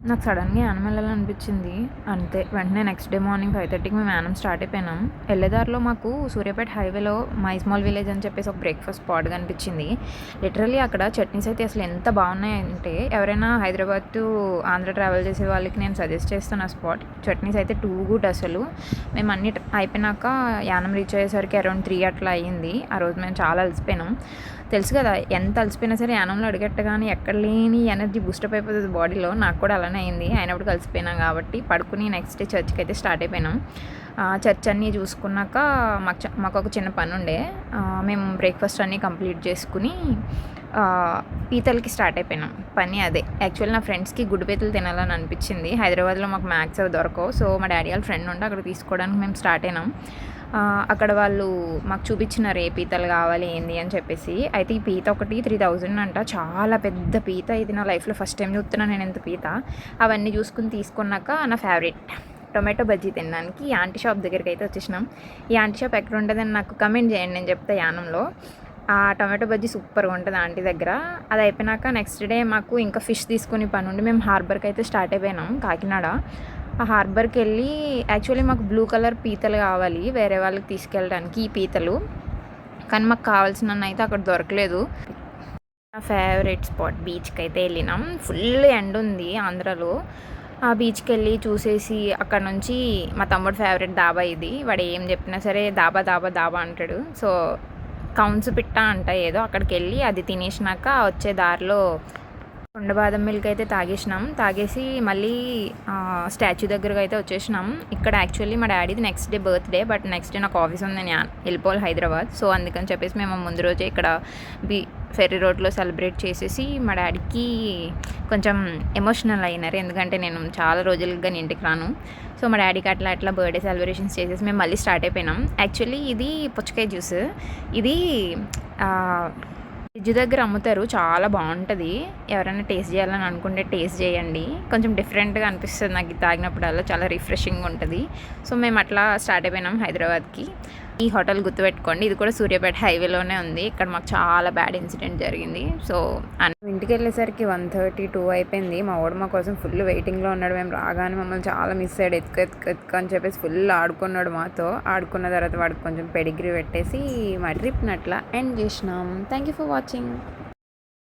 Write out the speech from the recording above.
నాకు సడన్‌గా యానం ఎళ్ళాలనిపించింది. అంతే వెంటనే నెక్స్ట్ డే మార్నింగ్ 5:30కి మేము యానం స్టార్ట్ అయిపోయినాం. ఎళ్ళేదారిలో మాకు సూర్యాపేట హైవేలో మైస్మాల్ విలేజ్ అని చెప్పేసి ఒక బ్రేక్‌ఫాస్ట్ స్పాట్ కనిపించింది. లిటరల్లీ అక్కడ చట్నీస్ అయితే అసలు ఎంత బాగున్నాయంటే ఎవరైనా హైదరాబాద్ టు ఆంధ్ర ట్రావెల్ చేసే వాళ్ళకి నేను సజెస్ట్ చేస్తున్న స్పాట్. చట్నీస్ అయితే టూ గుడ్ అసలు. మేము అన్నీ అయిపోయినాక యానం రీచ్ అయ్యేసరికి అరౌండ్ 3 అట్లా అయ్యింది. ఆ రోజు మేము చాలా అలసిపోయినాం. తెలుసు కదా, ఎంత అలసిపోయినా సరే యానంలో అడుగెట్టగానే ఎక్కడ లేని ఎనర్జీ బూస్టప్ అయిపోతుంది బాడీలో. నాకు కూడా అలానే అయింది. అయినప్పుడు కలిసిపోయినాం కాబట్టి పడుకుని నెక్స్ట్ డే చర్చ్కి అయితే స్టార్ట్ అయిపోయినాం. చర్చ్ అన్నీ చూసుకున్నాక మాకు ఒక చిన్న పని ఉండే. మేము బ్రేక్ఫాస్ట్ అన్నీ కంప్లీట్ చేసుకుని పీతలకి స్టార్ట్ అయిపోయినాం. పని అదే. యాక్చువల్లీ నా ఫ్రెండ్స్కి గుడ్డు పీతలు తినాలని అనిపించింది. హైదరాబాద్లో మాకు మ్యాక్స్ అవి దొరకవు. సో మా డాడీ వాళ్ళ ఫ్రెండ్ ఉంటే అక్కడ తీసుకోవడానికి మేము స్టార్ట్ అయినాం. అక్కడ వాళ్ళు మాకు చూపించినారు ఏ పీతలు కావాలి ఏంది అని చెప్పేసి. అయితే ఈ పీత ఒకటి 3000 అంట. చాలా పెద్ద పీత. ఇది నా లైఫ్లో ఫస్ట్ టైం చూస్తున్నాను నేను ఎంత పీత. అవన్నీ చూసుకుని తీసుకున్నాక నా ఫేవరెట్ టొమాటో బజ్జీ తినడానికి ఈ ఆంటీ షాప్ దగ్గరికి అయితే వచ్చేసినాం. ఈ ఆంటీ షాప్ ఎక్కడ ఉంటుందని నాకు కమెంట్ చేయండి, నేను చెప్తా యానంలో. ఆ టొమాటో బజ్జీ సూపర్గా ఉంటుంది ఆంటీ దగ్గర. అది అయిపోయినాక నెక్స్ట్ డే మాకు ఇంకా ఫిష్ తీసుకుని పని ఉండి మేము హార్బర్కి అయితే స్టార్ట్ అయిపోయినాం కాకినాడ. ఆ హార్బర్కి వెళ్ళి యాక్చువల్లీ మాకు బ్లూ కలర్ పీతలు కావాలి వేరే వాళ్ళకి తీసుకెళ్ళడానికి ఈ పీతలు. కానీ మాకు కావాల్సినవి అయితే అక్కడ దొరకలేదు. నా ఫేవరెట్ స్పాట్ బీచ్కి అయితే వెళ్ళినాం. ఫుల్ ఎండ ఉంది ఆంధ్రాలో. ఆ బీచ్కి వెళ్ళి చూసేసి అక్కడ నుంచి మా తమ్ముడు ఫేవరెట్ దాబా ఇది. వాడు ఏం చెప్పినా సరే దాబా దాబా దాబా అంటాడు. సో కౌన్స్ పిట్ట అంట ఏదో, అక్కడికి వెళ్ళి అది తినేసినాక వచ్చే దారిలో కొండ బాదం మిల్క్ అయితే తాగేసి మళ్ళీ స్టాచ్యూ దగ్గరకు అయితే వచ్చేసినాం. ఇక్కడ యాక్చువల్లీ మా డాడీది next day birthday, but next day నాకు ఆఫీస్ ఉంది, నేను వెళ్ళిపోవాలి హైదరాబాద్. సో అందుకని చెప్పేసి మేము ముందు రోజే ఇక్కడ ఫెర్రీ రోడ్లో సెలబ్రేట్ చేసేసి మా డాడీకి కొంచెం ఎమోషనల్ అయినారు. ఎందుకంటే నేను చాలా రోజులుగా ఇంటికి రాను. సో మా డాడీకి అట్లా బర్త్డే సెలబ్రేషన్స్ చేసేసి మేము మళ్ళీ స్టార్ట్ అయిపోయినాం. యాక్చువల్లీ ఇది పుచ్చకాయ జ్యూస్. ఇది ఫ్రిడ్జ్ దగ్గర అమ్ముతారు, చాలా బాగుంటుంది. ఎవరైనా టేస్ట్ చేయాలని అనుకుంటే టేస్ట్ చేయండి. కొంచెం డిఫరెంట్గా అనిపిస్తుంది నాకు తాగినప్పుడల్లా, చాలా రిఫ్రెషింగ్ ఉంటుంది. సో మేము అట్లా స్టార్ట్ అయిపోయినాం హైదరాబాద్కి. ఈ హోటల్ గుర్తుపెట్టుకోండి, ఇది కూడా సూర్యాపేట హైవేలోనే ఉంది. ఇక్కడ మాకు చాలా బ్యాడ్ ఇన్సిడెంట్ జరిగింది. సో ఇంటికి వెళ్ళేసరికి 1:32 అయిపోయింది. మా వాడు మా కోసం ఫుల్ వెయిటింగ్లో ఉన్నాడు. మేము రాగానే మమ్మల్ని చాలా మిస్ అయ్యాడు. ఎత్తుకు అని చెప్పేసి ఫుల్ ఆడుకున్నాడు మాతో. ఆడుకున్న తర్వాత వాడికి కొంచెం పెడిగ్రీ పెట్టేసి మా ట్రిప్ని అట్లా ఎండ్ చేసినాం. Thank you for watching.